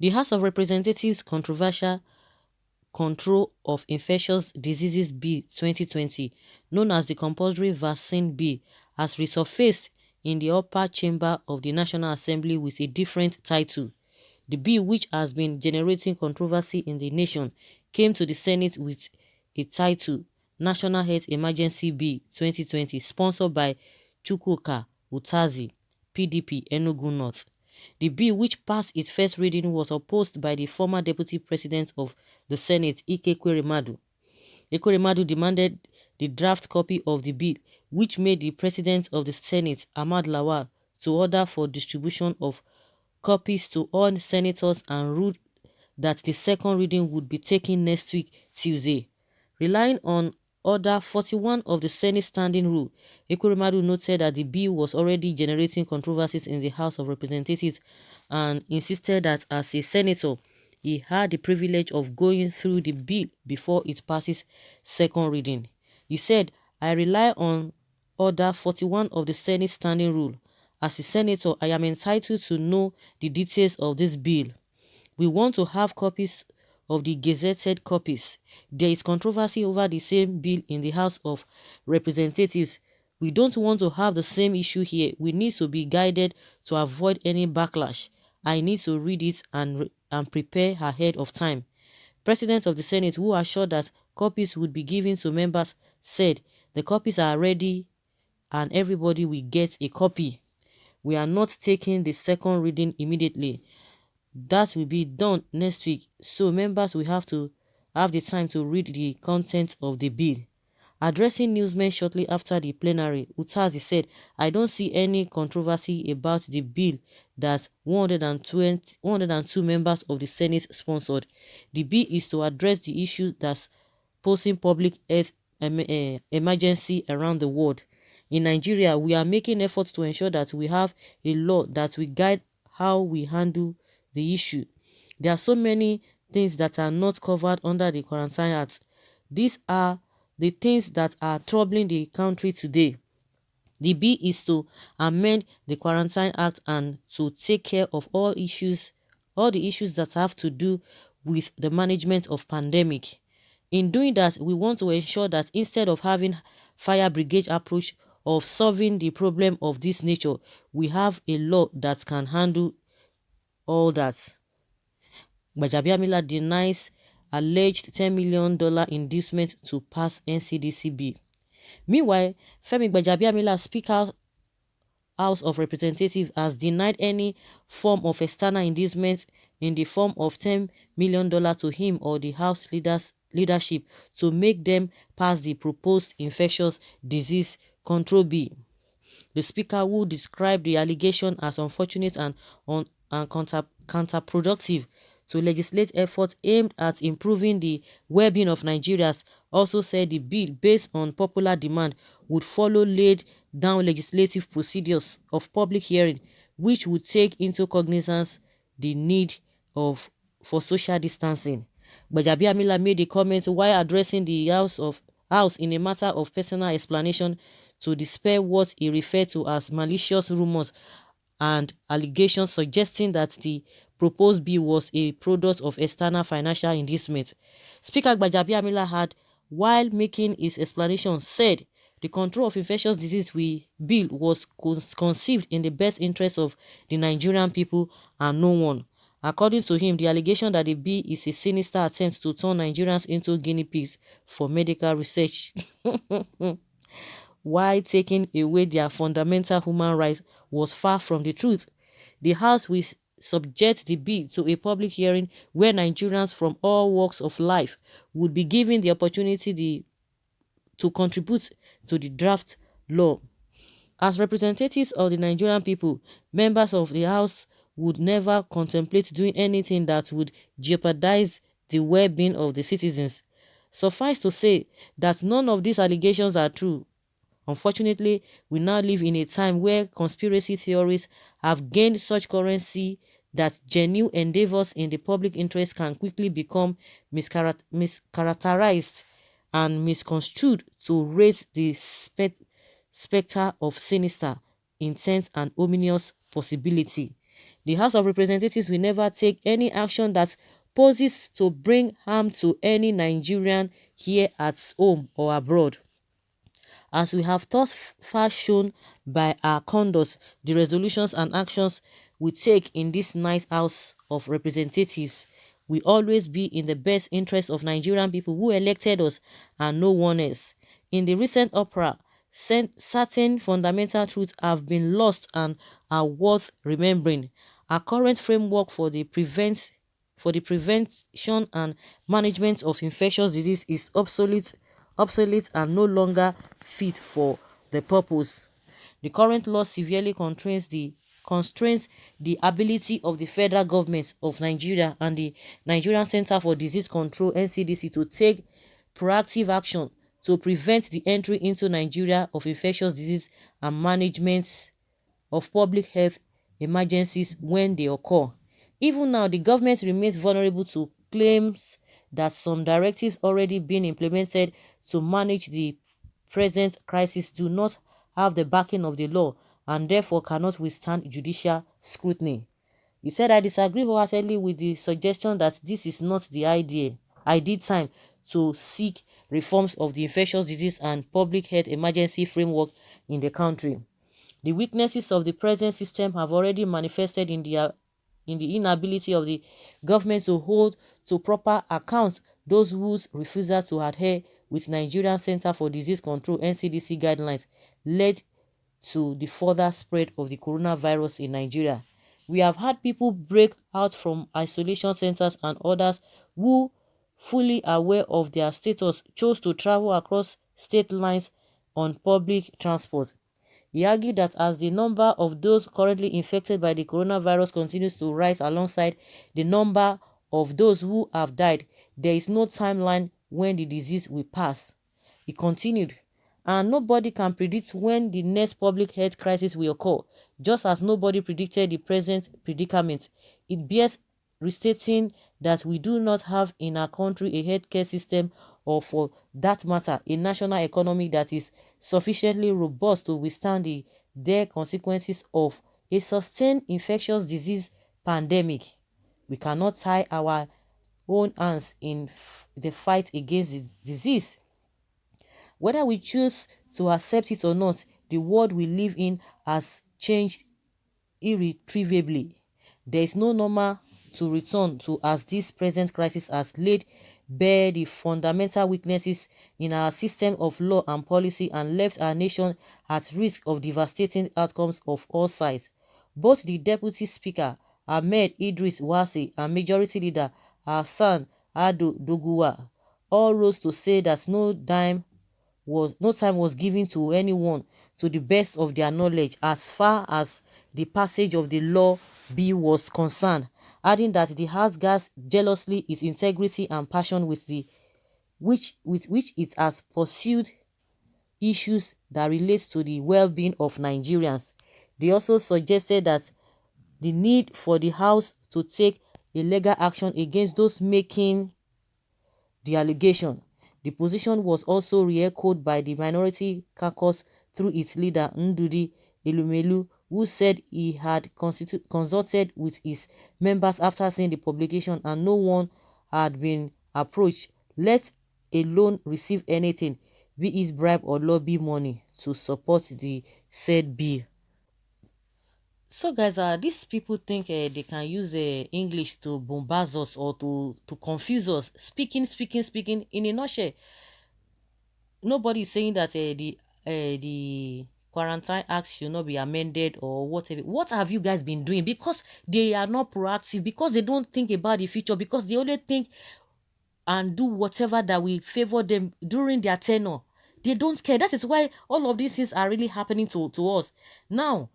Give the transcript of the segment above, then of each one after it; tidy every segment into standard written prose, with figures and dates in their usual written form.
The House of Representatives Controversial Control of Infectious Diseases Bill 2020, known as the Compulsory Vaccine Bill, has resurfaced in the upper chamber of the National Assembly with a different title. The bill, which has been generating controversy in the nation, came to the Senate with a title, National Health Emergency Bill 2020, sponsored by Chukwuka Utazi, PDP, Enugu North. The bill, which passed its first reading, was opposed by the former Deputy President of the Senate, Ike Ekweremadu. Ekweremadu demanded the draft copy of the bill, which made the President of the Senate, Ahmad Lawal, to order for distribution of copies to all senators and ruled that the second reading would be taken next week, Tuesday. Relying on Order 41 of the Senate Standing Rule, Ekweremadu noted that the bill was already generating controversies in the House of Representatives and insisted that as a senator, he had the privilege of going through the bill before it passes second reading. He said, "I rely on Order 41 of the Senate Standing Rule. As a senator, I am entitled to know the details of this bill. We want to have copies of the gazetted copies. There is controversy over the same bill in the House of Representatives. We don't want to have the same issue here. We need to be guided to avoid any backlash. I need to read it and prepare ahead of time." President of the Senate, who assured that copies would be given to members, said, "The copies are ready and everybody will get a copy. We are not taking the second reading immediately. That will be done next week, so members will have to have the time to read the content of the bill." Addressing newsmen shortly after the plenary, Utazi said, "I don't see any controversy about the bill that 102 members of the Senate sponsored. The bill is to address the issue that's posing public health emergency around the world. In Nigeria, we are making efforts to ensure that we have a law that will guide how we handle the issue. There are so many things that are not covered under the Quarantine Act. These are the things that are troubling the country today. The bill is to amend the Quarantine Act and to take care of all the issues that have to do with the management of pandemic. In doing that, we want to ensure that instead of having fire brigade approach of solving the problem of this nature, we have a law that can handle all that." Gbajabiamila denies alleged $10 million inducement to pass NCDC bill. Meanwhile, Femi Gbajabiamila, Speaker House of Representatives, has denied any form of external inducement in the form of $10 million to him or the House leadership to make them pass the proposed infectious disease control bill. The Speaker, who described the allegation as unfortunate and counterproductive to legislate efforts aimed at improving the well-being of Nigerians, also said the bill, based on popular demand, would follow laid down legislative procedures of public hearing, which would take into cognizance the need for social distancing. Gbajabiamila made the comment while addressing the House in a matter of personal explanation to dispel what he referred to as malicious rumors and allegations suggesting that the proposed bill was a product of external financial inducement. Speaker Gbajabiamila had, while making his explanation, said the Control of Infectious Disease bill was conceived in the best interest of the Nigerian people and no one. According to him, the allegation that the bill is a sinister attempt to turn Nigerians into guinea pigs for medical research while taking away their fundamental human rights was far from the truth. The House will subject the bill to a public hearing where Nigerians from all walks of life would be given the opportunity to contribute to the draft law. As representatives of the Nigerian people, members of the House would never contemplate doing anything that would jeopardize the well-being of the citizens. Suffice to say that none of these allegations are true. Unfortunately, we now live in a time where conspiracy theories have gained such currency that genuine endeavors in the public interest can quickly become mischaracterized and misconstrued to raise the specter of sinister intent and ominous possibility. The House of Representatives will never take any action that poses to bring harm to any Nigerian here at home or abroad. As we have thus far shown by our conduct, the resolutions and actions we take in this nice House of Representatives will always be in the best interest of Nigerian people who elected us and no one else. In the recent opera, certain fundamental truths have been lost and are worth remembering. Our current framework for the prevention and management of infectious disease is obsolete and no longer fit for the purpose. The current law severely constrains the ability of the federal government of Nigeria and the Nigerian Center for Disease Control (NCDC) to take proactive action to prevent the entry into Nigeria of infectious disease and management of public health emergencies when they occur. Even now, the government remains vulnerable to claims that some directives already being implemented to manage the present crisis do not have the backing of the law and therefore cannot withstand judicial scrutiny. He said, I disagree wholeheartedly with the suggestion that this is not the ideal time to seek reforms of the infectious disease and public health emergency framework in the country. The weaknesses of the present system have already manifested in the inability of the government to hold to proper account those whose refusal to adhere with Nigerian Center for Disease Control (NCDC) guidelines led to the further spread of the coronavirus in Nigeria. We have had people break out from isolation centers and others who, fully aware of their status, chose to travel across state lines on public transport. He argued that as the number of those currently infected by the coronavirus continues to rise alongside the number of those who have died, there is no timeline when the disease will pass. He continued, and nobody can predict when the next public health crisis will occur, just as nobody predicted the present predicament. It bears restating that we do not have in our country a healthcare system or, for that matter, a national economy that is sufficiently robust to withstand the dire consequences of a sustained infectious disease pandemic. We cannot tie our own hands in the fight against the disease. Whether we choose to accept it or not, the world we live in has changed irretrievably. There is no normal to return to, as this present crisis has laid bare the fundamental weaknesses in our system of law and policy and left our nation at risk of devastating outcomes of all sides. Both the Deputy Speaker, Ahmed Idris Wasi, and Majority Leader, Hassan Ado Doguwa, all rose to say that no time was given to anyone to the best of their knowledge as far as the passage of the law bill was concerned, adding that the House guards jealously its integrity and passion with which it has pursued issues that relate to the well-being of Nigerians. They also suggested that the need for the House to take a legal action against those making the allegation. The position was also re-echoed by the minority caucus through its leader Ndudi Elumelu, who said he had consulted with his members after seeing the publication and no one had been approached, let alone receive anything, be it bribe or lobby money, to support the said bill. So guys, these people think they can use English to bombard us or to confuse us. Speaking. In a nutshell, nobody is saying that the Quarantine Act should not be amended or whatever. What have you guys been doing? Because they are not proactive, because they don't think about the future, because they only think and do whatever that will favor them during their tenure. They don't care. That is why all of these things are really happening to us. Now,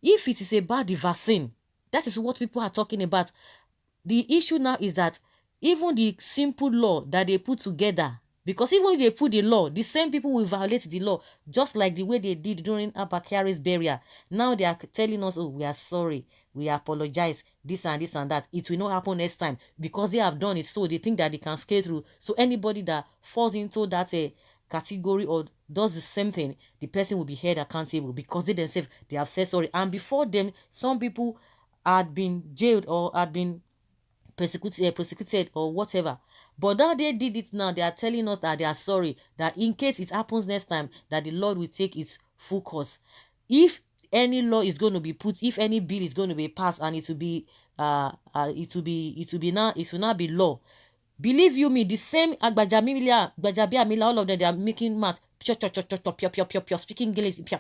if it is about the vaccine, that is what people are talking about. The issue now is that even the simple law that they put together, because even if they put the law, the same people will violate the law, just like the way they did during Abakari's burial. Now they are telling us, oh, we are sorry, we apologize, this and that. It will not happen next time because they have done it, so they think that they can scale through. So anybody that falls into that category or does the same thing, the person will be held accountable because they themselves, they have said sorry. And before them, some people had been jailed or had been prosecuted or whatever. But now they did it now, they are telling us that they are sorry, that in case it happens next time, that the Lord will take its full course. If any law is going to be put, if any bill is going to be passed, and it will be it will now be law. Believe you me, the same Gbajabiamila, all of them, they are making math, speaking English, speaking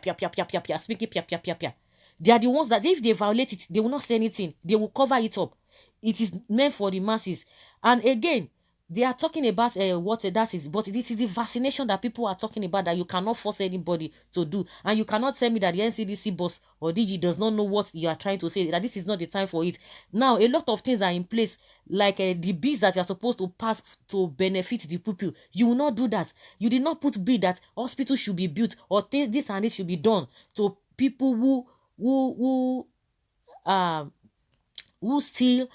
pia. They are the ones that if they violate it, they will not say anything. They will cover it up. It is meant for the masses. And again, they are talking about what that is, but it is the vaccination that people are talking about that you cannot force anybody to do. And you cannot tell me that the NCDC boss or DG does not know what you are trying to say, that this is not the time for it. Now, a lot of things are in place, like the bills that you are supposed to pass to benefit the people. You will not do that. You did not put bill that hospitals should be built or this and this should be done to people who steal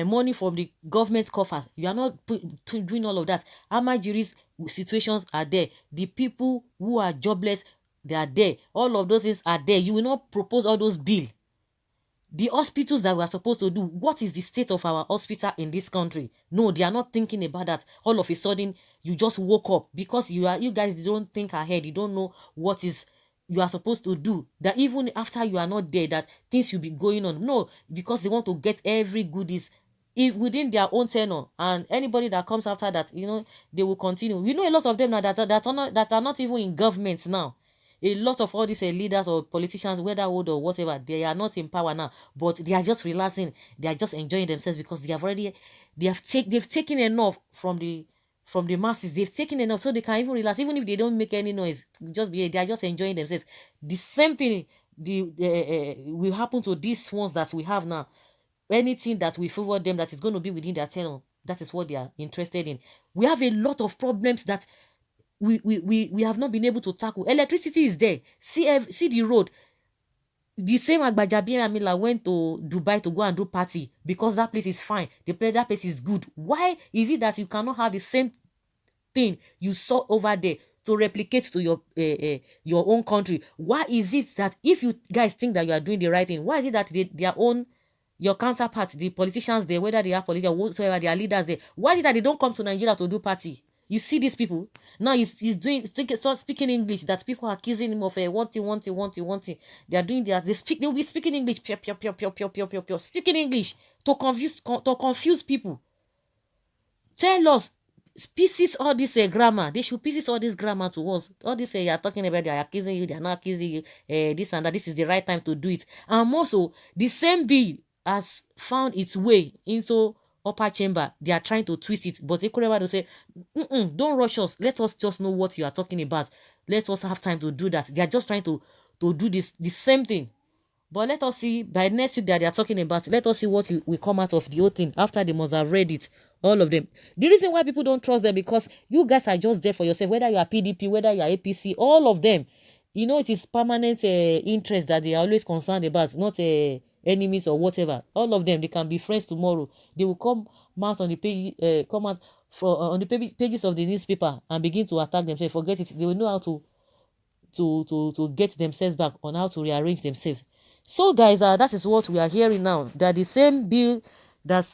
money from the government coffers. You are not doing all of that. Amajiris situations are there. The people who are jobless, they are there. All of those things are there. You will not propose all those bills. The hospitals that we are supposed to do, what is the state of our hospital in this country? No, they are not thinking about that. All of a sudden, you just woke up because you guys don't think ahead. You don't know what is you are supposed to do, that even after you are not there, that things will be going on. No, because they want to get every goodies if within their own tenure, and anybody that comes after that, they will continue. We know a lot of them now that are not even in government now. A lot of all these leaders or politicians, whether old or whatever, they are not in power now, but they are just relaxing. They are just enjoying themselves because they've taken enough from the masses. They've taken enough so they can even relax, even if they don't make any noise. They are just enjoying themselves. The same thing will happen to these ones that we have now. Anything that we favor them that is going to be within their channel, that is what they are interested in. We have a lot of problems that we have not been able to tackle. Electricity is there. See the road. The same Gbajabiamila went to Dubai to go and do party because that place is fine. That place is good. Why is it that you cannot have the same thing you saw over there to replicate to your own country? Why is it that if you guys think that you are doing the right thing, why is it that your counterparts, the politicians there, whether they are politicians or whatsoever, they are leaders there, why is it that they don't come to Nigeria to do party? You see these people now. He's speaking English that people are accusing him of wanting. They are doing that. They will be speaking English, pure, speaking English to confuse people. Tell us, pieces all this grammar. They should pieces all this grammar to us. All this you are talking about, they are accusing you, they are not accusing you, this and that. This is the right time to do it. And also, the same bill has found its way into upper chamber. They are trying to twist it, but they could never say, don't rush us. Let us just know what you are talking about. Let us have time to do that. They are just trying to do the same thing. But let us see by next week that they are talking about. Let us see what will come out of the whole thing after they must have read it. All of them. The reason why people don't trust them, because you guys are just there for yourself, whether you are PDP, whether you are APC, all of them. It is permanent interest that they are always concerned about, not enemies or whatever. All of them, they can be friends tomorrow. They will come out on the page, on the pages of the newspaper and begin to attack themselves. Forget it. They will know how to get themselves back, on how to rearrange themselves. So guys, that is what we are hearing now, that the same bill that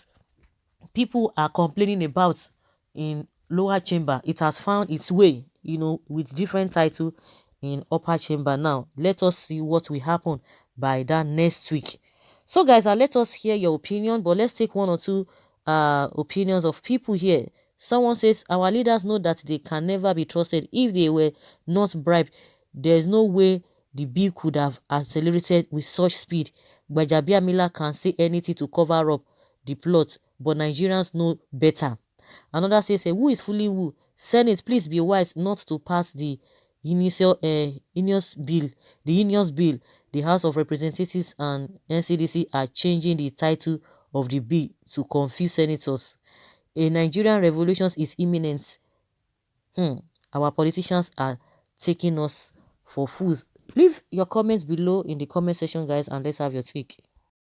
people are complaining about in lower chamber, it has found its way, with different title in upper chamber. Now let us see what will happen by that next week. So guys, let us hear your opinion, but let's take one or two opinions of people here. Someone says, our leaders know that they can never be trusted. If they were not bribed, there is no way the bill could have accelerated with such speed. Gbajabiamila can say anything to cover up the plot, but Nigerians know better. Another says, who is fooling who? Senate, please be wise not to pass the Unions bill. The House of Representatives and NCDC are changing the title of the bill to confuse senators. A Nigerian revolution is imminent. Our politicians are taking us for fools. Leave your comments below in the comment section, guys, and let's have your take.